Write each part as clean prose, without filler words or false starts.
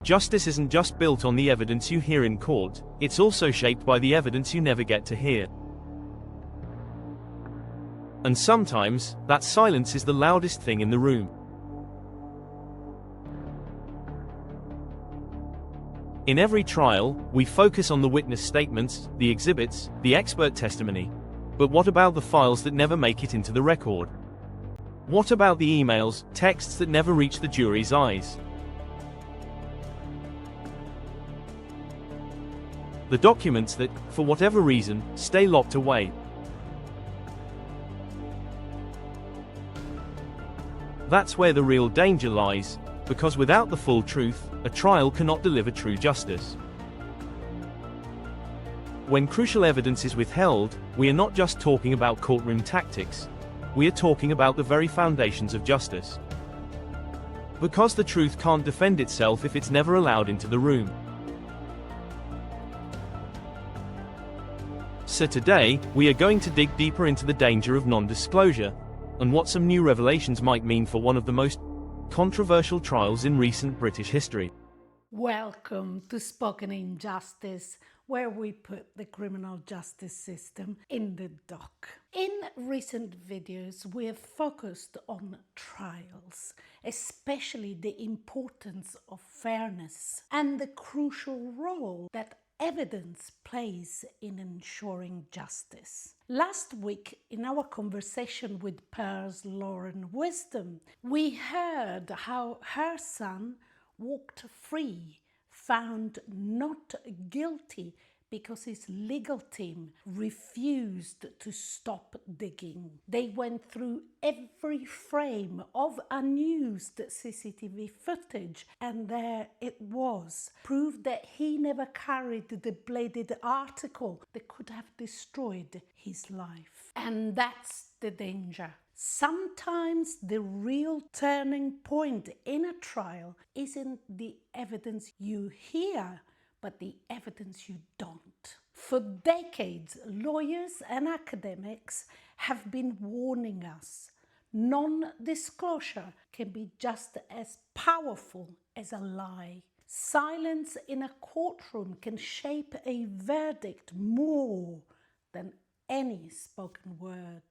Justice isn't just built on the evidence you hear in court, it's also shaped by the evidence you never get to hear. And sometimes, that silence is the loudest thing in the room. In every trial, we focus on the witness statements, the exhibits, the expert testimony. But what about the files that never make it into the record? What about the emails, texts that never reach the jury's eyes? The documents that, for whatever reason, stay locked away. That's where the real danger lies, because without the full truth, a trial cannot deliver true justice. When crucial evidence is withheld, we are not just talking about courtroom tactics, we are talking about the very foundations of justice. Because the truth can't defend itself if it's never allowed into the room. So today, we are going to dig deeper into the danger of non-disclosure, and what some new revelations might mean for one of the most controversial trials in recent British history. Welcome to Spoken Injustice, where we put the criminal justice system in the dock. In recent videos, we have focused on trials, especially the importance of fairness and the crucial role that evidence plays in ensuring justice. Last week, in our conversation with Pear's Lauren Wisdom, we heard how her son walked free, found not guilty because his legal team refused to stop digging. They went through every frame of unused CCTV footage, and there it was, proof that he never carried the bladed article that could have destroyed his life. And that's the danger. Sometimes the real turning point in a trial isn't the evidence you hear, but the evidence you don't. For decades, lawyers and academics have been warning us. Non-disclosure can be just as powerful as a lie. Silence in a courtroom can shape a verdict more than any spoken word.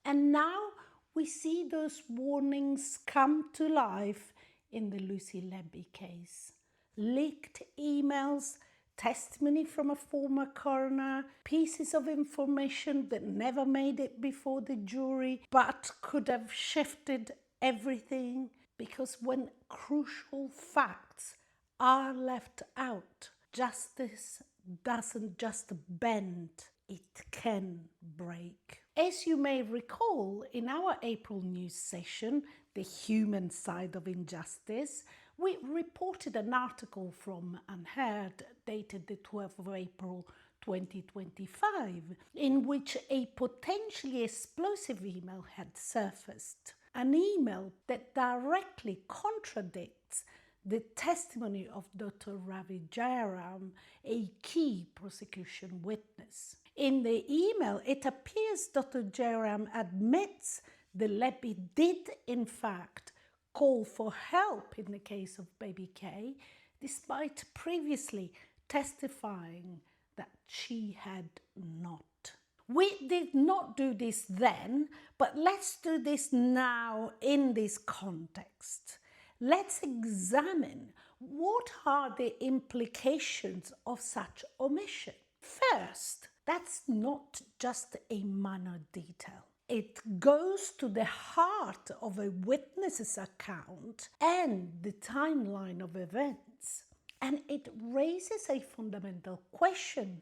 And now we see those warnings come to life in the Letby case. Leaked emails, testimony from a former coroner, pieces of information that never made it before the jury but could have shifted everything, because when crucial facts are left out, justice doesn't just bend, it can break. As you may recall, in our April news session, The Human Side of Injustice, we reported an article from Unheard dated the 12th of April 2025, in which a potentially explosive email had surfaced. An email that directly contradicts the testimony of Dr. Ravi Jayaram, a key prosecution witness. In the email, it appears Dr. Jayaram admits the Letby did, in fact, call for help in the case of baby K, despite previously testifying that she had not. We did not do this then, but let's do this now in this context. Let's examine what are the implications of such omission. First, that's not just a minor detail. It goes to the heart of a witness's account and the timeline of events. And it raises a fundamental question.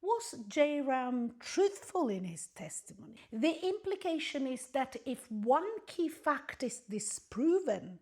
Was Jayaram truthful in his testimony? The implication is that if one key fact is disproven,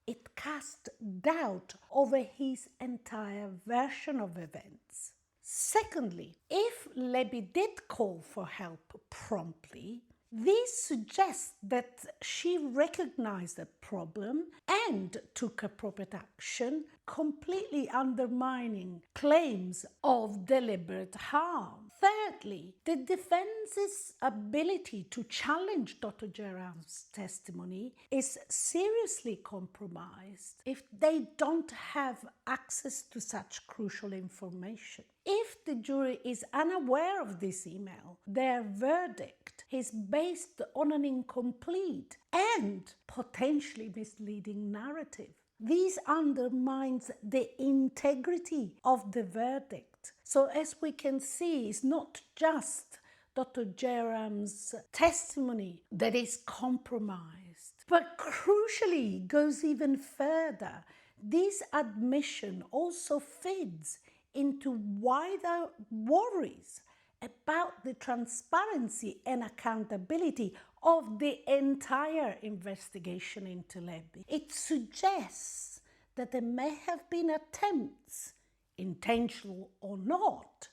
it casts doubt over his entire version of events. Secondly, if Letby did call for help promptly, this suggests that she recognized the problem and took appropriate action completely undermining claims of deliberate harm. Thirdly, the defense's ability to challenge Dr. Jayaram's testimony is seriously compromised if they don't have access to such crucial information. If the jury is unaware of this email, their verdict is based on an incomplete and potentially misleading narrative. This undermines the integrity of the verdict. So as we can see, it's not just Dr. Jayaram's testimony that is compromised, but crucially goes even further. This admission also feeds into wider worries about the transparency and accountability of the entire investigation into Letby. It suggests that there may have been attempts, intentional or not,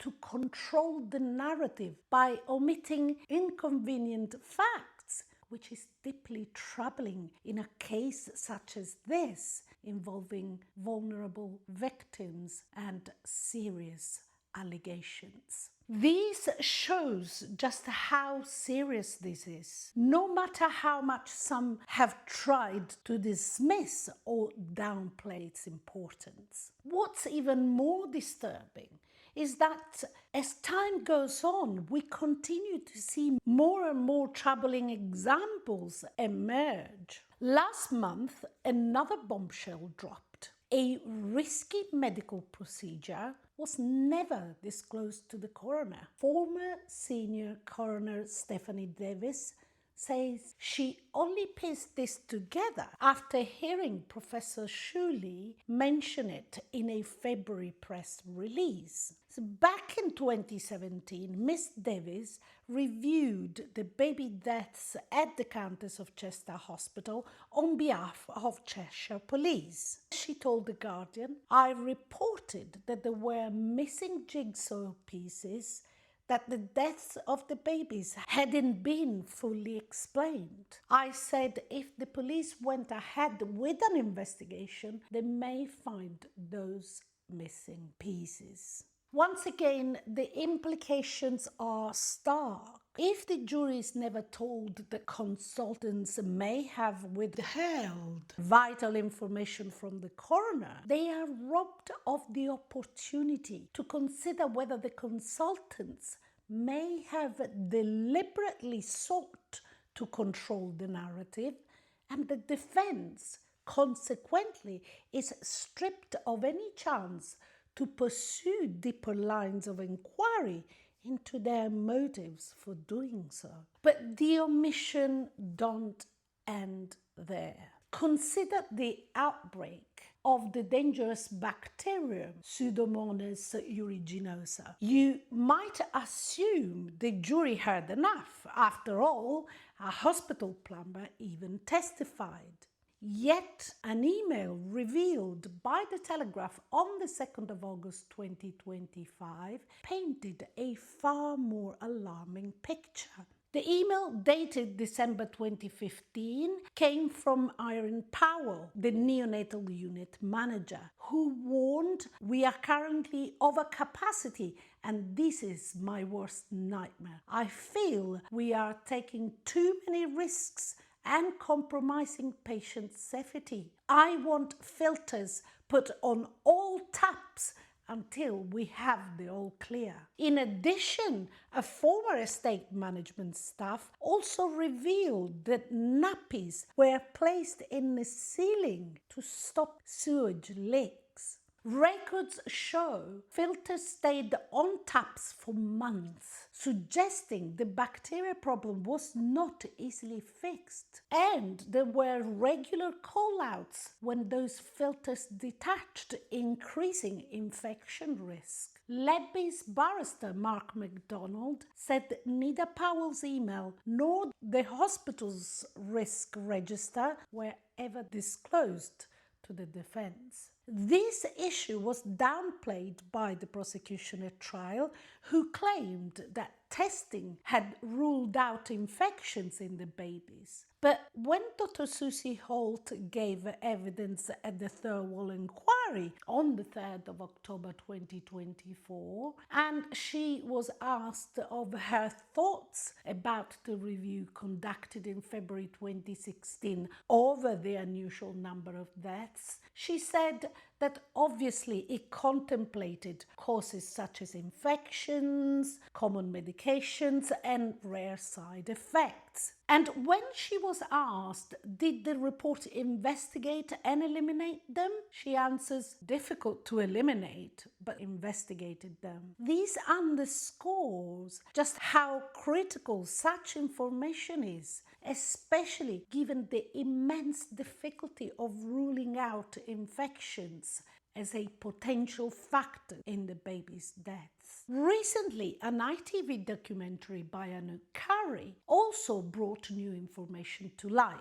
to control the narrative by omitting inconvenient facts, which is deeply troubling in a case such as this, involving vulnerable victims and serious allegations. This shows just how serious this is, no matter how much some have tried to dismiss or downplay its importance. What's even more disturbing is that as time goes on, we continue to see more and more troubling examples emerge. Last month, another bombshell dropped. A risky medical procedure was never disclosed to the coroner. Former senior coroner Stephanie Davis says she only pieced this together after hearing Professor Shuley mention it in a February press release. So back in 2017, Miss Davis reviewed the baby deaths at the Countess of Chester Hospital on behalf of Cheshire Police. She told The Guardian, "I reported that there were missing jigsaw pieces, that the deaths of the babies hadn't been fully explained. I said if the police went ahead with an investigation, they may find those missing pieces." Once again, the implications are stark. If the jury is never told that consultants may have withheld vital information from the coroner, they are robbed of the opportunity to consider whether the consultants may have deliberately sought to control the narrative, and the defense, consequently, is stripped of any chance to pursue deeper lines of inquiry into their motives for doing so. But the omission don't end there. Consider the outbreak of the dangerous bacterium Pseudomonas aeruginosa. You might assume the jury heard enough. After all, a hospital plumber even testified. Yet an email revealed by the Telegraph on the 2nd of August 2025 painted a far more alarming picture. The email, dated December 2015, came from Eirian Powell, the neonatal unit manager, who warned, "We are currently over capacity and this is my worst nightmare. I feel we are taking too many risks and compromising patient safety. I want filters put on all taps until we have the all clear." In addition, a former estate management staff also revealed that nappies were placed in the ceiling to stop sewage leaks. Records show filters stayed on taps for months, suggesting the bacteria problem was not easily fixed. And there were regular call-outs when those filters detached, increasing infection risk. Letby's barrister Mark MacDonald said that neither Powell's email nor the hospital's risk register were ever disclosed to the defense. This issue was downplayed by the prosecution at trial, who claimed that testing had ruled out infections in the babies. But when Dr. Susie Holt gave evidence at the Thirlwall inquiry, Carey on the 3rd of October 2024, and she was asked of her thoughts about the review conducted in February 2016 over the unusual number of deaths. She said that obviously it contemplated causes such as infections, common medications, and rare side effects. And when she was asked, did the report investigate and eliminate them? She answers, difficult to eliminate, but investigated them. This underscores just how critical such information is, especially given the immense difficulty of ruling out infections as a potential factor in the baby's deaths. Recently, an ITV documentary by Anu Carey also brought new information to light.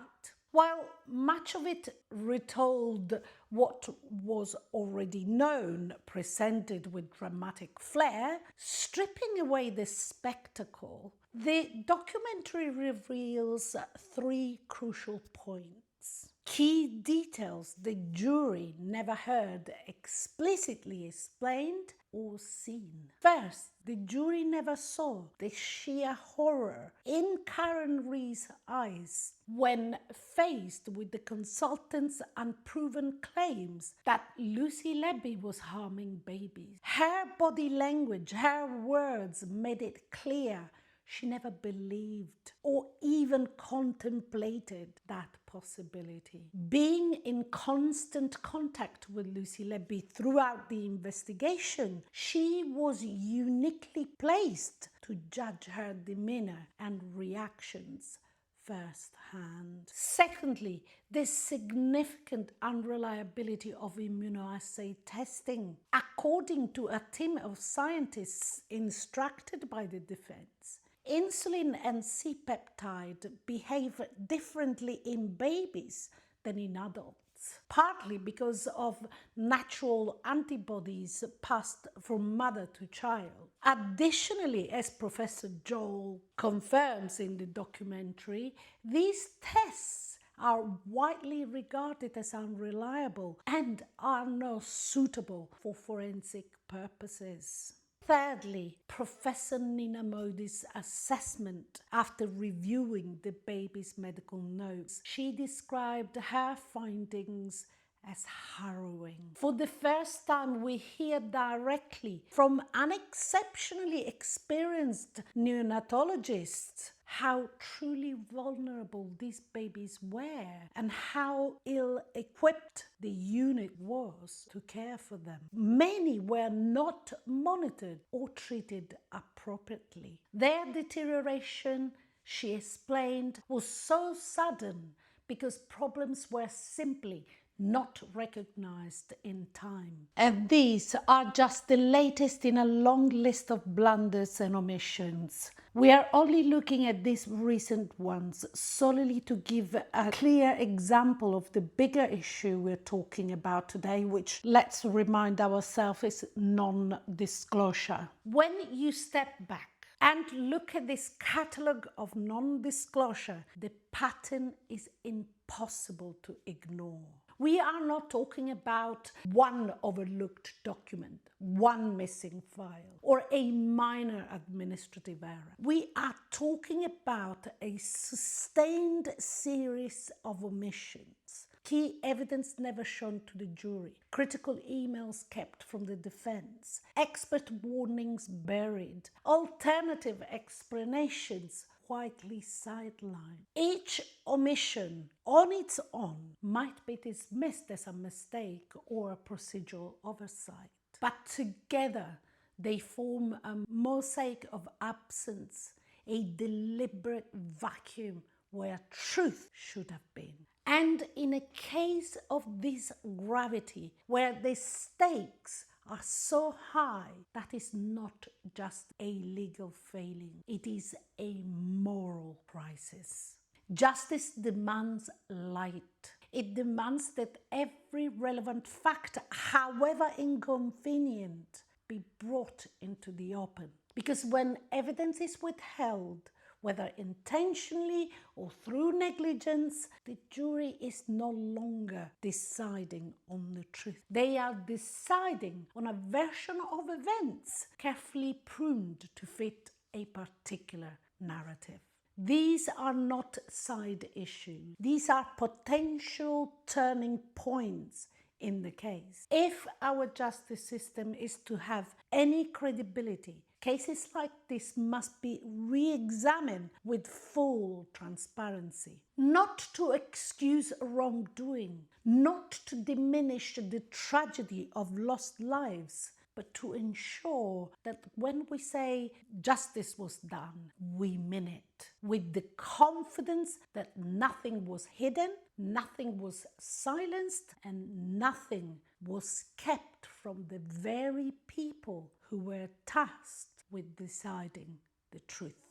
While much of it retold what was already known, presented with dramatic flair, stripping away the spectacle, the documentary reveals 3 crucial points. Key details the jury never heard explicitly explained or seen. First, the jury never saw the sheer horror in Karen Ree's eyes when faced with the consultant's unproven claims that Lucy Letby was harming babies. Her body language, her words made it clear she never believed or even contemplated that possibility. Being in constant contact with Lucy Letby throughout the investigation, she was uniquely placed to judge her demeanor and reactions firsthand. Secondly, the significant unreliability of immunoassay testing. According to a team of scientists instructed by the defense, insulin and C-peptide behave differently in babies than in adults, partly because of natural antibodies passed from mother to child. Additionally, as Professor Joel confirms in the documentary, these tests are widely regarded as unreliable and are not suitable for forensic purposes. Thirdly, Professor Nina Modi's assessment after reviewing the baby's medical notes. She described her findings as harrowing. For the first time, we hear directly from an exceptionally experienced neonatologist how truly vulnerable these babies were and how ill-equipped the unit was to care for them. Many were not monitored or treated appropriately. Their deterioration, she explained, was so sudden because problems were simply not recognized in time. And these are just the latest in a long list of blunders and omissions. We are only looking at these recent ones solely to give a clear example of the bigger issue we're talking about today, which, let's remind ourselves, is non-disclosure. When you step back and look at this catalogue of non-disclosure, the pattern is impossible to ignore. We are not talking about one overlooked document, one missing file, or a minor administrative error. We are talking about a sustained series of omissions, key evidence never shown to the jury, critical emails kept from the defense, expert warnings buried, alternative explanations quietly sidelined. Each omission on its own might be dismissed as a mistake or a procedural oversight, but together they form a mosaic of absence, a deliberate vacuum where truth should have been. And in a case of this gravity, where the stakes are so high, that is not just a legal failing, it is a moral crisis. Justice demands light. It demands that every relevant fact, however inconvenient, be brought into the open. Because when evidence is withheld, whether intentionally or through negligence, the jury is no longer deciding on the truth. They are deciding on a version of events carefully pruned to fit a particular narrative. These are not side issues. These are potential turning points in the case. If our justice system is to have any credibility, cases like this must be re-examined with full transparency. Not to excuse wrongdoing, not to diminish the tragedy of lost lives, but to ensure that when we say justice was done, we mean it, with the confidence that nothing was hidden, nothing was silenced, and nothing was kept from the very people who were tasked with deciding the truth.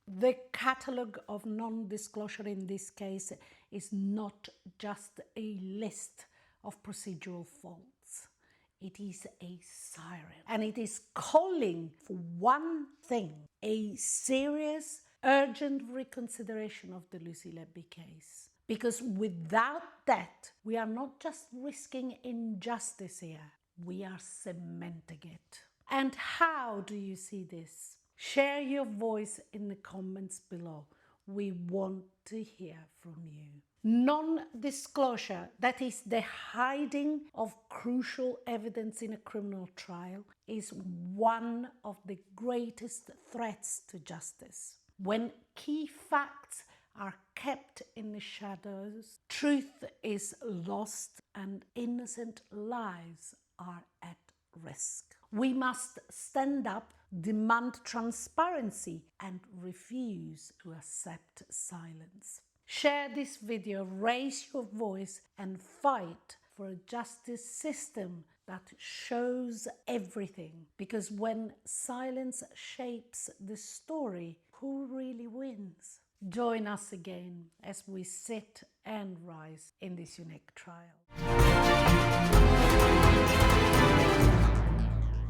The catalogue of non-disclosure in this case is not just a list of procedural faults. It is a siren, and it is calling for one thing: a serious, urgent reconsideration of the Lucy Letby case. Because without that, we are not just risking injustice here, we are cementing it. And how do you see this? Share your voice in the comments below. We want to hear from you. Non-disclosure, that is the hiding of crucial evidence in a criminal trial, is one of the greatest threats to justice. When key facts are kept in the shadows, truth is lost and innocent lives are at risk. We must stand up, demand transparency, and refuse to accept silence. Share this video, raise your voice, and fight for a justice system that shows everything. Because when silence shapes the story, who really wins? Join us again as we sit and rise in this unique trial.